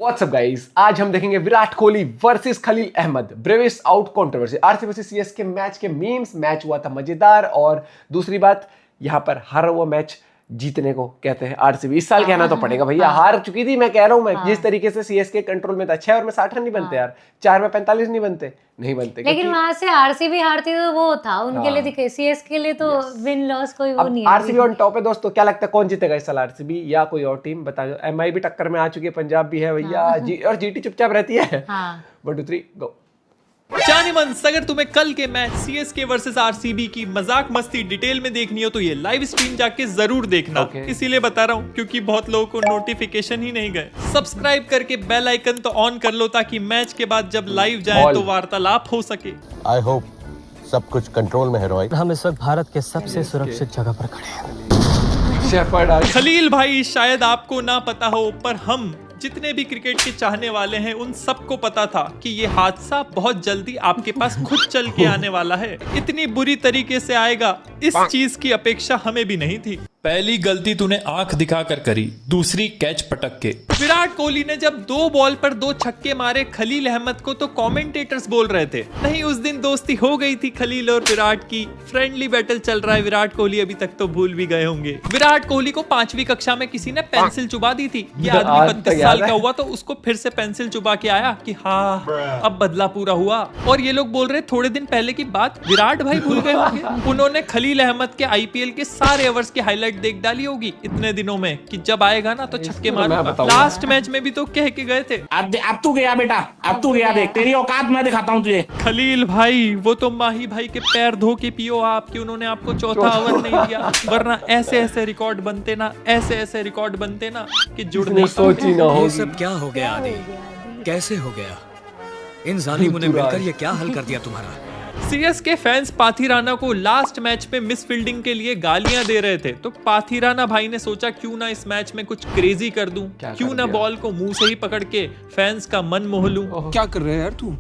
WhatsApp guys, आज हम देखेंगे Virat Kohli versus Khalil Ahmed, Brevis out controversy, RCB versus CSK match के मीम्स। मैच हुआ था मजेदार, और दूसरी बात यहाँ पर हारा हुआ मैच जीतने को कहते हैं आरसीबी। इस साल कहना तो पड़ेगा भैया, हार चुकी थी। मैं कह रहा हूँ, मैं जिस तरीके से सीएसके कंट्रोल में था, 6 ओवर में 60 रन नहीं बनते यार, 4 में 45 नहीं बनते। लेकिन वहां से आरसीबी हारती तो वो था उनके लिए, दिखे सीएसके के लिए तो विन लॉस कोई वो नहीं है। आरसीबी ऑन टॉप है दोस्तों। क्या लगता है कौन जीतेगा इस साल, आरसीबी या कोई और टीम? बता दो। एमआई भी टक्कर में आ चुकी है, पंजाब भी है भैया, और जीटी चुपचाप रहती है। 1 2 3 गो। जानी मंस, अगर तुम्हें कल के मैच सीएसके वर्सेस आरसीबी की मजाक मस्ती डिटेल में देखनी हो तो ये लाइव स्ट्रीम जाके जरूर देखना। इसीलिए बता रहा हूँ क्योंकि बहुत लोगों को नोटिफिकेशन ही नहीं गए। सब्सक्राइब करके बेल आइकन तो ऑन कर लो ताकि मैच के बाद जब लाइव जाए तो वार्तालाप हो सके। आई होप सब कुछ कंट्रोल में है रोहित। हम इस वक्त भारत के सबसे सुरक्षित जगह पर खड़े हैं। खलील भाई, शायद आपको ना पता हो पर हम जितने भी क्रिकेट के चाहने वाले हैं उन सबको पता था कि ये हादसा बहुत जल्दी आपके पास खुद चल के आने वाला है। इतनी बुरी तरीके से आएगा इस चीज की अपेक्षा हमें भी नहीं थी। पहली गलती तूने आंख दिखाकर करी, दूसरी कैच पटक के। विराट कोहली ने जब 2 बॉल पर 2 छक्के मारे खलील अहमद को तो कमेंटेटर्स बोल रहे थे नहीं, उस दिन दोस्ती हो गई थी खलील और विराट की, फ्रेंडली बैटल चल रहा है। विराट कोहली अभी तक तो भूल भी गए होंगे। विराट कोहली को 5वीं कक्षा में किसी ने पेंसिल चुबा दी थी। ये आदमी 32 साल का हुआ तो उसको फिर से पेंसिल चुबा के आया कि हाँ अब बदला पूरा हुआ। और ये लोग बोल रहे थोड़े दिन पहले की बात विराट भाई भूल गए होंगे। उन्होंने खलील अहमद के आईपीएल के सारे ओवर्स की हाईलाइट देख डाली होगी इतने दिनों में कि जब आएगा ना तो छक्के मारूंगा। लास्ट मैच में भी तो कह के गए थे अब तू गया बेटा, अब तू गया, देख तेरी औकात मैं दिखाता हूँ तुझे। खलील भाई, वो तो माही भाई के पैर धो के पियो आप कि उन्होंने आपको चौथा ओवर नहीं दिया, वरना ऐसे ऐसे रिकॉर्ड बनते ना, ऐसे ऐसे रिकॉर्ड बनते ना कि जुड़ने सोची ना हो। ये सब क्या हो गया आदि, कैसे हो गया? इन जालिमों ने मिलकर ये क्या हल कर दिया तुम्हारा? सीएसके फैंस पाथिराना को लास्ट मैच में मिस फील्डिंग के लिए गालियां दे रहे थे, तो पाथिराना भाई ने सोचा क्यों ना इस मैच में कुछ क्रेजी कर दूं, क्यों ना बॉल को मुंह से ही पकड़ के फैंस का मन मोह लूं। क्या कर रहे हैं यार तू?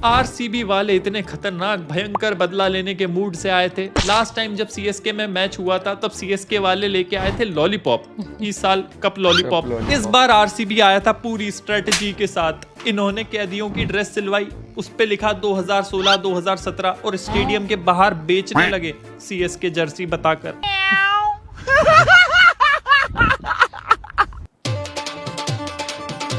आरसीबी वाले इतने खतरनाक भयंकर बदला लेने के मूड से आए थे। लास्ट टाइम जब सीएसके में मैच हुआ था तब सीएसके वाले लेके आए थे लॉलीपॉप, इस साल कप लॉलीपॉप। इस बार आरसीबी आया था पूरी स्ट्रेटजी के साथ। इन्होंने कैदियों की ड्रेस सिलवाई, उस पे लिखा 2016 2017 और स्टेडियम के बाहर बेचने लगे सीएसके जर्सी बताकर।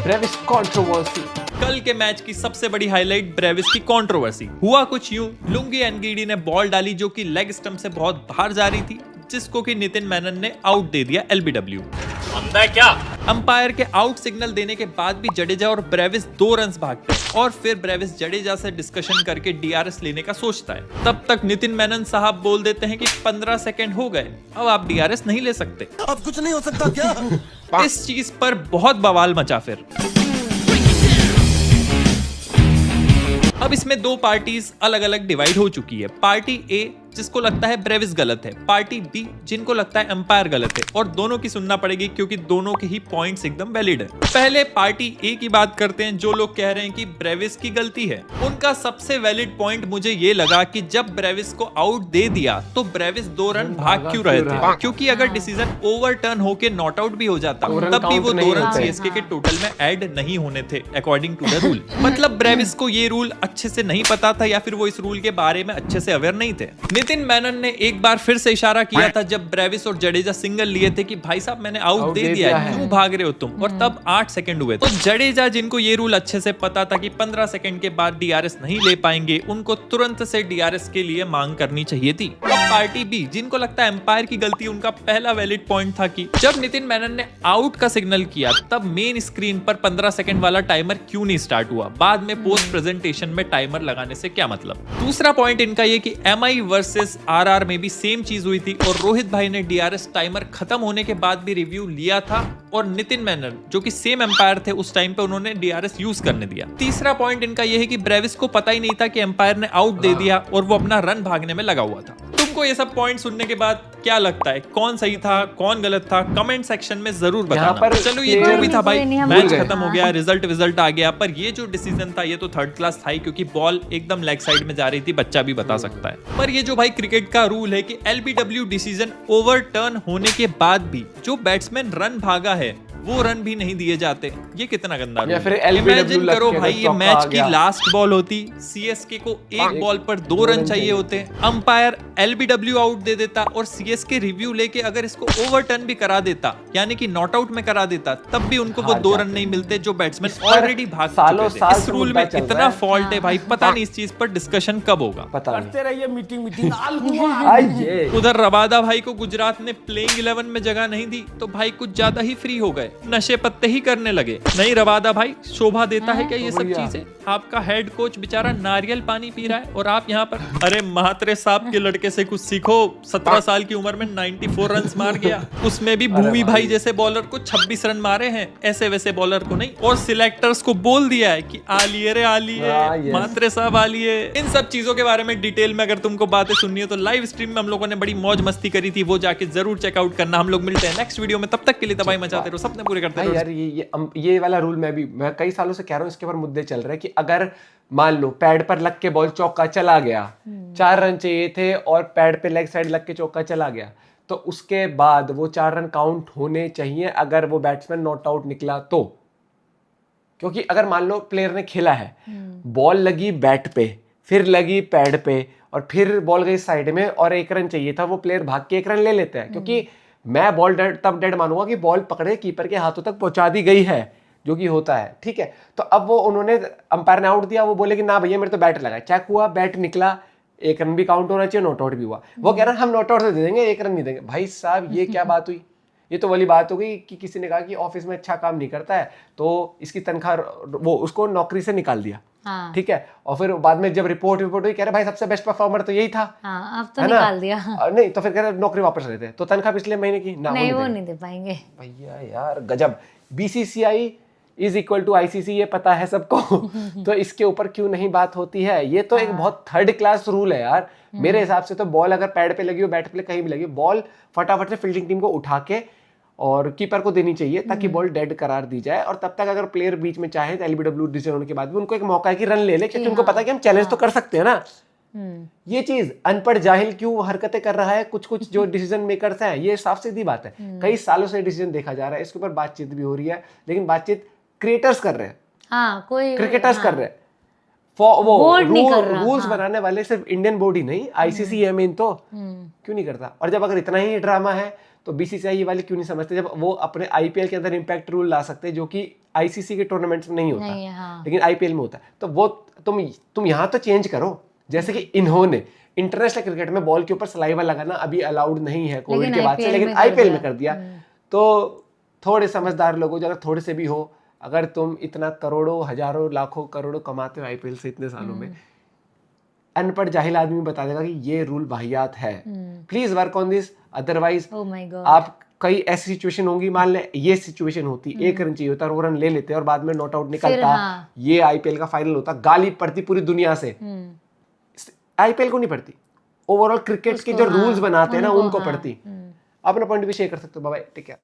Brevis controversy. कल के मैच की सबसे बड़ी हाईलाइट ब्रेविस की कंट्रोवर्सी। हुआ कुछ यूं, लुंगी एनगीडी ने बॉल डाली जो कि लेग स्टंप से बहुत बाहर जा रही थी, जिसको कि नितिन मेनन ने आउट दे दिया एलबीडब्ल्यू। क्या अंपायर के आउट सिग्नल देने के बाद भी जडेजा और ब्रेविस 2 रन्स भागते हैं, और फिर ब्रेविस जडेजा से डिस्कशन करके डीआरएस लेने का सोचता है। तब तक नितिन मेनन साहब बोल देते हैं कि 15 सेकंड हो गए, अब आप डीआरएस नहीं ले सकते। अब कुछ नहीं हो सकता क्या? इस चीज पर बहुत बवाल मचा। फिर अब इसमें 2 पार्टीज अलग अलग डिवाइड हो चुकी है। पार्टी ए जिसको लगता है ब्रेविस गलत है, पार्टी बी जिनको लगता है अंपायर गलत है, और दोनों की सुनना पड़ेगी क्योंकि दोनों के ही पॉइंट्स एकदम वैलिड है। पहले पार्टी ए की बात करते हैं, जो लोग कह रहे हैं कि ब्रेविस की गलती है। उनका सबसे वैलिड पॉइंट मुझे ये लगा कि जब ब्रेविस को आउट दे दिया तो ब्रेविस 2 रन भाग क्यों रहे थे, क्योंकि अगर डिसीजन ओवरटर्न होके नॉट आउट भी हो जाता तब भी वो 2 रन सीएसके के टोटल में ऐड नहीं होने थे अकॉर्डिंग टू द रूल। मतलब ब्रेविस को ये रूल अच्छे से नहीं पता था या फिर वो इस रूल के बारे में अच्छे से अवेयर नहीं थे। नितिन मेनन ने एक बार फिर से इशारा किया था जब ब्रेविस और जडेजा सिंगल लिए थे कि भाई साहब मैंने आउट दे दिया है, क्यों भाग रहे हो तुम, और तब 8 सेकंड हुए। तो जडेजा जिनको ये रूल अच्छे से पता था कि 15 सेकंड के बाद डीआरएस नहीं ले पाएंगे, उनको तुरंत से डीआरएस के लिए मांग करनी चाहिए थी। अब पार्टी बी जिनको लगता है एम्पायर की गलती, उनका पहला वैलिड पॉइंट था कि जब नितिन मेनन ने आउट का सिग्नल किया तब मेन स्क्रीन पर 15 सेकंड वाला टाइमर क्यों नहीं स्टार्ट हुआ, बाद में पोस्ट प्रेजेंटेशन में टाइमर लगाने से क्या मतलब। दूसरा पॉइंट इनका ये कि एमआई वर्सेस आरआर में भी सेम चीज हुई थी और रोहित भाई ने डीआरएस टाइमर खत्म होने के बाद भी रिव्यू लिया था, और नितिन मेनन जो कि सेम एम्पायर थे उस टाइम पे उन्होंने डीआरएस यूज करने दिया। तीसरा पॉइंट इनका यह है कि ब्रेविस को पता ही नहीं था कि एम्पायर ने आउट दे दिया और वो अपना रन भागने में लगा हुआ था। तुमको ये सब पॉइंट सुनने के बाद क्या लगता है, कौन सही था कौन गलत था, कमेंट सेक्शन में जरूर बताना। चलो ये जो भी था भाई, मैच खत्म हो गया, रिजल्ट आ गया, पर ये जो डिसीजन था ये तो थर्ड क्लास था ही, क्योंकि बॉल एकदम लेग साइड में जा रही थी, बच्चा भी बता सकता है। पर ये जो भाई क्रिकेट का रूल है कि एलबीडब्ल्यू डिसीजन ओवरटर्न होने के बाद भी जो बैट्समैन रन भागा है वो रन भी नहीं दिए जाते। ये कितना गंदा या rule फिर है। LBW इमेजिन लग करो के भाई अगर ये चौका मैच आ की गया। लास्ट बॉल होती, सीएसके को एक बॉल पर 2 रन चाहिए होते, अंपायर एलबीडब्ल्यू आउट दे देता और सीएसके रिव्यू लेके अगर इसको ओवरटर्न भी करा देता, यानी कि नॉट आउट में करा देता, तब भी उनको वो हार 2 जाते रन नहीं मिलते जो बैट्समैन इस पर ऑलरेडी भाग सालों चुके थे। साल इस से रूल मुद्दा में चल रहा इतना है। फॉल्ट है भाई, पता नहीं इस चीज पर डिस्कशन कब होगा। पता नहीं। रहिए मीटिंग आइए। उधर रबादा भाई को गुजरात ने प्लेइंग 11 में जगह नहीं दी तो भाई कुछ ज्यादा ही फ्री हो गए, नशे पत्ते ही करने लगे। नहीं रबादा भाई, शोभा देता है क्या ये सब भैया। चीजें? आपका हेड कोच बेचारा नारियल पानी पी रहा है और आप यहाँ पर, अरे महात्रे साहब के लड़के से कुछ सीखो, 17 साल की उम्र में 94 रन मार गया, उसमें भी भूवी भाई जैसे बॉलर को 26 रन मारे हैं, ऐसे वैसे बॉलर को नहीं। और सिलेक्टर्स को बोल दिया है कि आलिए रे आलिए, yes। महात्रे साहब आलिए। इन सब चीजों के बारे में डिटेल में अगर तुमको बातें सुननी है तो लाइव स्ट्रीम में हम लोगों ने बड़ी मौज मस्ती करी थी, वो जाके जरूर चेकआउट करना। हम लोग मिलते हैं नेक्स्ट वीडियो में, तब तक के लिए तबाही मचाते रहो, सपने पूरे करते भाई रहो। यार ये वाला रूल मैं कई सालों से कह रहा हूँ, इसके ऊपर मुद्दे चल रहे हैं कि अगर मान लो पैड पर लग के बॉल चौका चला गया, 4 रन चाहिए थे और पैड पे लेग साइड लग के चौका चला गया, तो उसके बाद वो 4 रन काउंट होने चाहिए अगर वो बैट्समैन नॉट आउट निकला तो। क्योंकि अगर मान लो प्लेयर ने खेला है, बॉल लगी बैट पे, फिर लगी पैड पे और फिर बॉल गई साइड में और 1 रन चाहिए था, वो प्लेयर भाग के 1 रन ले लेता है। क्योंकि मैं बॉल तब डेड मानूंगा कि बॉल पकड़े कीपर के हाथों तक पहुंचा दी गई है, जो कि होता है, ठीक है। तो अब वो उन्होंने अंपायर ने आउट दिया, वो बोले कि ना भैया मेरे तो बैट लगा, चेक हुआ बैट निकला, 1 रन भी काउंट होना चाहिए, नॉट आउट भी हुआ। वो कह रहा है हम नॉट आउट से दे देंगे, 1 रन नहीं देंगे। भाई साहब ये क्या बात हुई? ये तो वाली बात हो गई कि किसी ने कहा कि ऑफिस में अच्छा काम नहीं करता है तो इसकी तनख्वाह, वो उसको नौकरी से निकाल दिया, हाँ। ठीक है। और फिर बाद में जब रिपोर्ट हुई, कह रहे भाई सबसे बेस्ट परफॉर्मर तो यही था, हाँ, अब तो है ना? निकाल दिया। नहीं तो फिर कह रहे नौकरी वापस लेते, तो तनख्वाह पिछले महीने की ना, नहीं, वो देंगे। नहीं दे पाएंगे। भैया यार गजब। BCCI is equal to ICC, ये पता है सबको तो इसके ऊपर क्यों नहीं बात होती है? ये तो एक बहुत थर्ड क्लास रूल है यार। मेरे हिसाब से तो बॉल अगर पैड पे लगी हो, बैट पे कहीं भी लगी, बॉल फटाफट से फील्डिंग टीम को उठा के और कीपर को देनी चाहिए ताकि बॉल डेड करार दी जाए। और तब तक अगर प्लेयर बीच में चाहे तो एलबीडब्ल्यू डिसीजन होने के बाद भी उनको एक मौका है कि रन ले ले, क्योंकि उनको पता है कि हम चैलेंज तो कर सकते हैं ना। ये चीज अनपढ़ जाहिल क्यों हरकतें कर रहा है, कुछ जो डिसीजन मेकर्स हैं, ये साफ सीधी बात है। कई सालों से डिसीजन देखा जा रहा है, इसके ऊपर बातचीत भी हो रही है, लेकिन बातचीत क्रिएटर्स कर रहे हैं, हाँ, कोई क्रिकेटर्स कर रहे हैं। बोर्ड नहीं कर रहा, रूल्स बनाने वाले सिर्फ इंडियन बोर्ड ही नहीं, आईसीसी है मेन, तो क्यों नहीं करता? और जब अगर इतना ही ड्रामा है तो बीसीसीआई वाले क्यों नहीं समझते, जब वो अपने आईपीएल के अंदर इंपैक्ट रूल ला सकते हैं जो कि आईसीसी के टूर्नामेंट्स में नहीं होता, नहीं, हाँ। लेकिन आईपीएल में होता है। तो वो तुम यहाँ तो चेंज करो, जैसे कि इन्होंने इंटरनेशनल क्रिकेट में बॉल के ऊपर सलाइवा लगाना अभी अलाउड नहीं है कोविड के बाद से, लेकिन आईपीएल में कर दिया। तो थोड़े समझदार लोगों, अगर थोड़े से भी हो, अगर तुम इतना करोड़ों हजारों लाखों करोड़ों कमाते हो आईपीएल से इतने सालों में, अनपढ़ जाहिल आदमी बता देगा कि ये रूल वाहियात है। Please work on this, otherwise Oh my God। आप कई ऐसी सिचुएशन होंगी, मान ले ये सिचुएशन होती, 1 रन चाहिए होता, 2 रन ले लेते और बाद में नॉट आउट निकलता, हाँ। ये आईपीएल का फाइनल होता, गाली पड़ती पूरी दुनिया से। आईपीएल को नहीं पड़ती, ओवरऑल क्रिकेट के जो रूल्स बनाते हैं ना उनको पड़ती। अपना पॉइंट भी शेयर कर सकते हो। Bye, take care.